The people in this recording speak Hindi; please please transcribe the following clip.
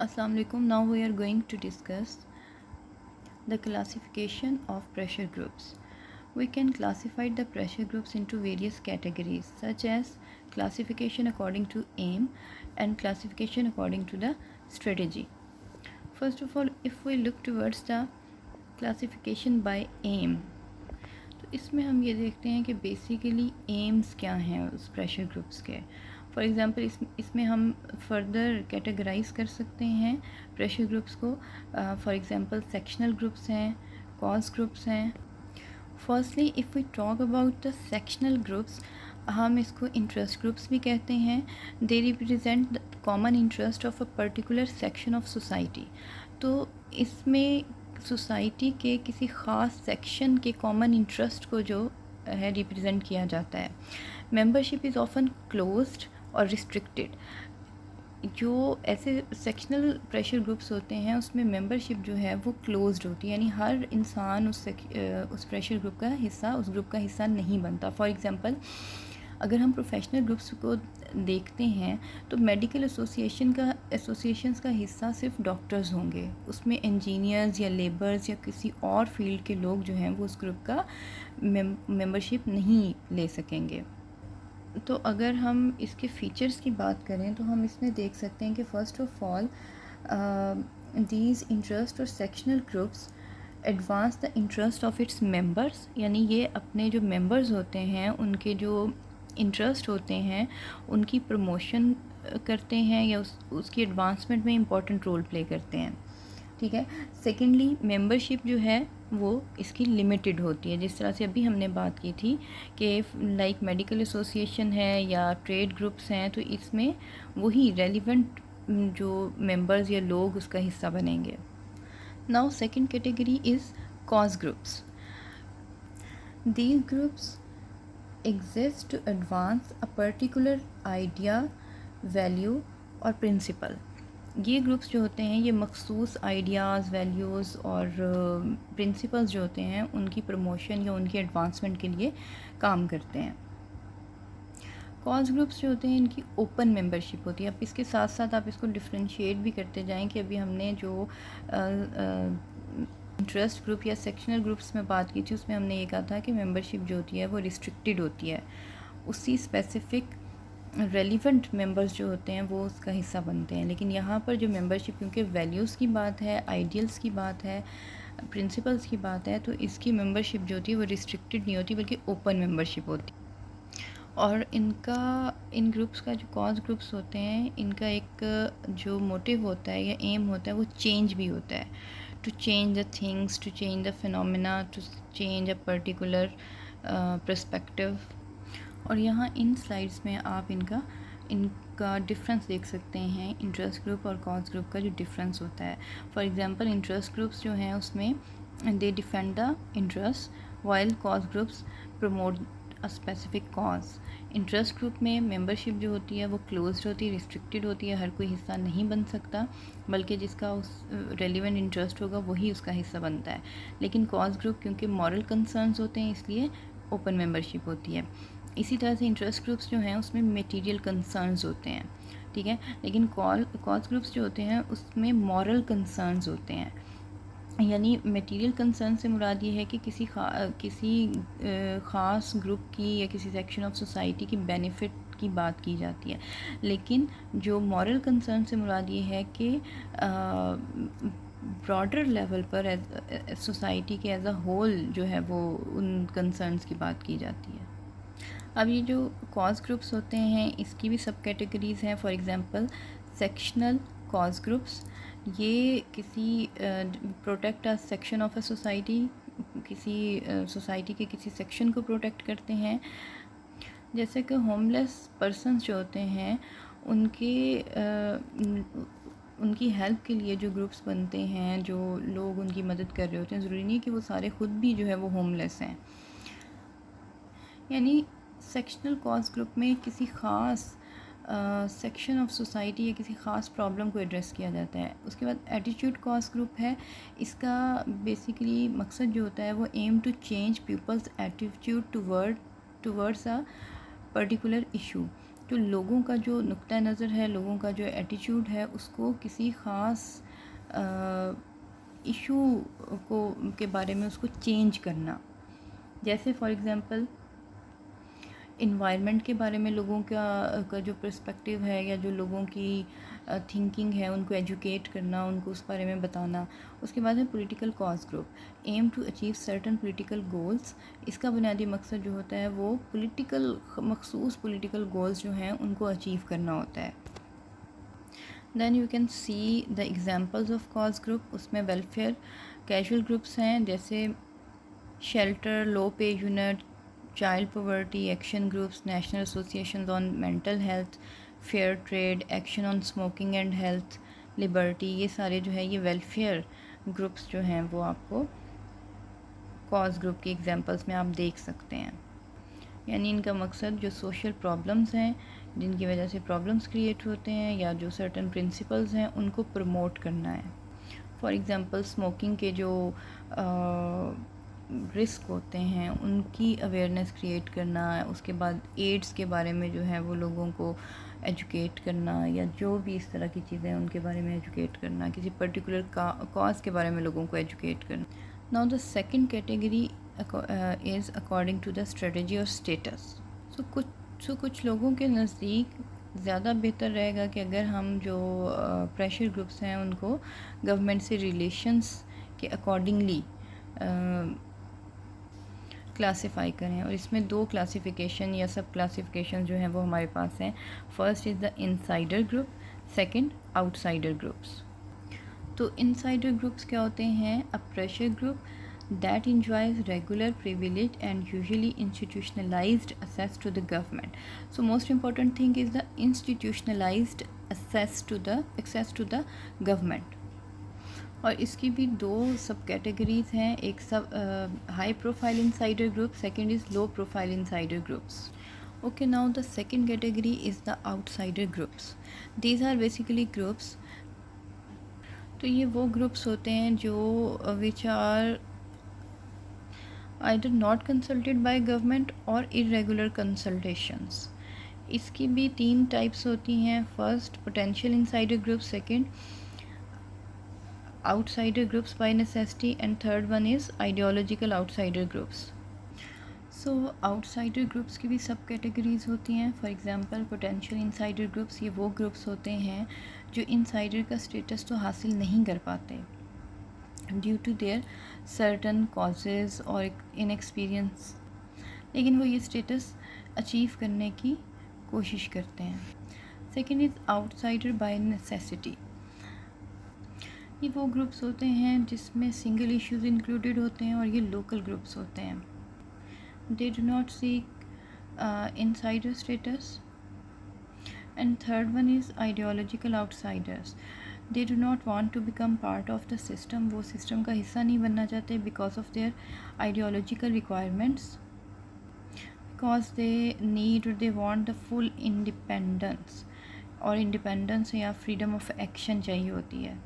Assalamu alaikum. Now we are going to discuss the classification of pressure groups. We can classify the pressure groups into various categories such as classification according to aim and classification according to the strategy. First of all, if we look towards the classification by aim, तो इसमें हम ये देखते हैं कि बेसिकली एम्स क्या हैं उस प्रेशर ग्रुप्स के। फॉर एग्ज़ाम्पल इसमें हम फर्दर कैटेगराइज कर सकते हैं प्रेशर ग्रुप्स को। फॉर एग्ज़ाम्पल सेक्शनल ग्रुप्स हैं, कॉज ग्रुप्स हैं। Firstly if we talk about the sectional groups, हम इसको इंटरेस्ट ग्रुप्स भी कहते हैं। They represent the common interest of a particular section of society. तो इसमें सोसाइटी के किसी ख़ास सेक्शन के कॉमन इंटरेस्ट को जो है रिप्रेजेंट किया जाता है। मेंबरशिप इज़ ऑफन क्लोज्ड और रिस्ट्रिक्टेड। जो ऐसे सेक्शनल प्रेशर ग्रुप्स होते हैं उसमें मेंबरशिप जो है वो क्लोज्ड होती है, यानी हर इंसान उस प्रेशर ग्रुप का हिस्सा, उस ग्रुप का हिस्सा नहीं बनता। फॉर एग्ज़ाम्पल अगर हम प्रोफेशनल ग्रुप्स को देखते हैं तो मेडिकल एसोसिएशंस का हिस्सा सिर्फ डॉक्टर्स होंगे, उसमें इंजीनियर्स या लेबर्स या किसी और फील्ड के लोग जो हैं वो उस ग्रुप का मेंबरशिप नहीं ले सकेंगे। तो अगर हम इसके फ़ीचर्स की बात करें तो हम इसमें देख सकते हैं कि first of all these interest और sectional groups advance the interest of its members, यानी ये अपने जो मेंबर्स होते हैं उनके जो इंटरेस्ट होते हैं उनकी प्रमोशन करते हैं या उसकी एडवांसमेंट में इम्पॉर्टेंट रोल प्ले करते हैं। ठीक है। सेकेंडली मेंबरशिप जो है वो इसकी लिमिटेड होती है, जिस तरह से अभी हमने बात की थी कि लाइक मेडिकल एसोसिएशन है या ट्रेड ग्रुप्स हैं, तो इसमें वही रेलिवेंट जो मेंबर्स या लोग उसका हिस्सा बनेंगे। Now second category is cause groups. These groups exist to advance a particular idea, value और principle। ये ग्रुप्स जो होते हैं ये मखसूस आइडियाज़, वैल्यूज़ और प्रिंसिपल्स जो होते हैं उनकी प्रमोशन या उनकी एडवांसमेंट के लिए काम करते हैं। कॉज ग्रुप्स जो होते हैं इनकी ओपन मेंबरशिप होती है। अब इसके साथ साथ आप इसको डिफ्रेंशिएट भी करते जाएं कि अभी हमने जो इंटरेस्ट ग्रुप या सेक्शनल ग्रुप्स में बात की थी उसमें हमने ये कहा था कि मेंबरशिप जो होती है वो रिस्ट्रिक्टेड होती है, उसी स्पेसिफिक रेलिवेंट मेंबर्स जो होते हैं वो उसका हिस्सा बनते हैं। लेकिन यहाँ पर जो मेंबरशिप, क्योंकि वैल्यूज़ की बात है, आइडियल्स की बात है, प्रिंसिपल्स की बात है, तो इसकी मेंबरशिप जो होती है वो रिस्ट्रिक्टेड नहीं होती बल्कि ओपन मेंबरशिप होती है। और इन ग्रुप्स का जो कॉज ग्रुप्स होते हैं इनका एक जो मोटिव होता है या एम होता है वो चेंज भी होता है, to change the things, to change the phenomena, to change a particular perspective. और यहाँ इन स्लाइड्स में आप इनका डिफरेंस देख सकते हैं, इंटरेस्ट ग्रुप और कॉज ग्रुप का जो डिफरेंस होता है। फॉर एग्जांपल इंटरेस्ट ग्रुप्स जो हैं उसमें they defend the interest while cause groups promote a specific cause. Interest group में मेंबरशिप जो होती है वो क्लोज्ड होती है, रिस्ट्रिक्टेड होती है, हर कोई हिस्सा नहीं बन सकता बल्कि जिसका उस रेलिवेंट इंटरेस्ट होगा वही उसका हिस्सा बनता है। लेकिन कॉज ग्रुप क्योंकि मॉरल कंसर्न्स होते हैं इसलिए ओपन मेंबरशिप होती है। इसी तरह से इंटरेस्ट ग्रुप्स जो हैं उसमें मटेरियल कंसर्न्स होते हैं, ठीक है, लेकिन कॉज ग्रुप्स जो होते हैं उसमें मॉरल कंसर्न्स होते हैं। यानी मटेरियल कंसर्न से मुराद ये है कि किसी ख़ास ग्रुप की या किसी सेक्शन ऑफ सोसाइटी की बेनिफिट की बात की जाती है, लेकिन जो मॉरल कंसर्न से मुराद ये है कि ब्रॉडर लेवल पर सोसाइटी के एज अ होल जो है वो उन कंसर्न्स की बात की जाती है। अब ये जो कॉज ग्रुप्स होते हैं इसकी भी सब कैटेगरीज़ हैं। For example sectional cause groups, ये किसी protect a section of a society, किसी सोसाइटी के किसी सेक्शन को प्रोटेक्ट करते हैं। जैसे कि होमलेस पर्सन्स जो होते हैं उनकी हेल्प के लिए जो ग्रुप्स बनते हैं, जो लोग उनकी मदद कर रहे होते हैं, ज़रूरी नहीं कि वो सारे खुद भी जो है वो होमलेस हैं। यानी सेक्शनल कॉज ग्रुप में किसी ख़ास सेक्शन ऑफ सोसाइटी या किसी ख़ास प्रॉब्लम को एड्रेस किया जाता है। उसके बाद एटीट्यूड कॉज ग्रुप है, इसका बेसिकली मकसद जो होता है वो aim to change people's attitude towards a particular issue. जो लोगों का जो नुक्ता नज़र है, लोगों का जो एटीट्यूड है, उसको किसी ख़ास इशू को के बारे में उसको चेंज करना। जैसे फॉर एग्ज़ाम्पल इन्वायरमेंट के बारे में लोगों का जो पर्सपेक्टिव है या जो लोगों की थिंकिंग है, उनको एजुकेट करना, उनको उस बारे में बताना। उसके बाद है political cause group, aim to achieve certain political goals. इसका बुनियादी मकसद जो होता है वो मखसूस पॉलिटिकल गोल्स जो हैं उनको अचीव करना होता है। Then you can see the examples of cause group. उसमें वेलफेयर कैजुअल ग्रुप्स हैं, जैसे shelter, low pay unit, child poverty action groups, national association on mental health, fair trade, action on smoking and health, liberty. ये सारे जो है ये वेलफेयर ग्रुप्स जो हैं वो आपको कॉज ग्रुप के एग्जांपल्स में आप देख सकते हैं। यानी इनका मकसद जो सोशल प्रॉब्लम्स हैं, जिनकी वजह से प्रॉब्लम्स क्रिएट होते हैं, या जो सर्टन प्रिंसिपल्स हैं उनको प्रमोट करना है। फॉर एग्ज़ाम्पल स्मोकिंग के जो रिस्क होते हैं उनकी अवेयरनेस क्रिएट करना, उसके बाद एड्स के बारे में जो है वो लोगों को एजुकेट करना, या जो भी इस तरह की चीज़ें हैं उनके बारे में एजुकेट करना, किसी पर्टिकुलर कॉज के बारे में लोगों को एजुकेट करना। Now the second category is according to the strategy और स्टेटस। कुछ लोगों के नज़दीक ज़्यादा बेहतर रहेगा कि अगर हम जो प्रेशर ग्रुप्स हैं उनको गवर्नमेंट से रिलेशंस के अकॉर्डिंगली क्लासिफाई करें। और इसमें दो क्लासिफिकेशन या सब क्लासिफिकेशन जो हैं वो हमारे पास हैं। First is the insider group, second outsider groups. तो इनसाइडर ग्रुप्स क्या होते हैं? A pressure group that enjoys regular privilege and usually institutionalized access to the government. So most important thing is the institutionalized access to the government. और इसकी भी दो सब कैटेगरीज हैं, एक सब high profile insider group, second is low profile insider groups. Okay, now the second category is the outsider groups. These are basically groups, तो ये वो ग्रुप्स होते हैं जो which are either not consulted by government और irregular consultations। इसकी भी तीन टाइप्स होती हैं। First potential insider group, second outsider groups by necessity, and third one is ideological outsider groups। So outsider groups की भी सब कैटेगरीज होती हैं। For example potential insider groups, ये वो ग्रुप्स होते हैं जो इंसाइडर का स्टेटस तो हासिल नहीं कर पाते due to their certain causes और इनएक्सपीरियंस, लेकिन वो ये स्टेटस अचीव करने की कोशिश करते हैं। Second is outsider by necessity. ये वो ग्रुप्स होते हैं जिसमें सिंगल इश्यूज़ इंक्लूडेड होते हैं और ये लोकल ग्रुप्स होते हैं। They do not seek insider status. And third one is ideological outsiders. They do not want to become part of the system. वो सिस्टम का हिस्सा नहीं बनना चाहते because of their ideological requirements, because they need और they want the full independence, और इंडिपेंडेंस या फ्रीडम ऑफ एक्शन चाहिए होती है।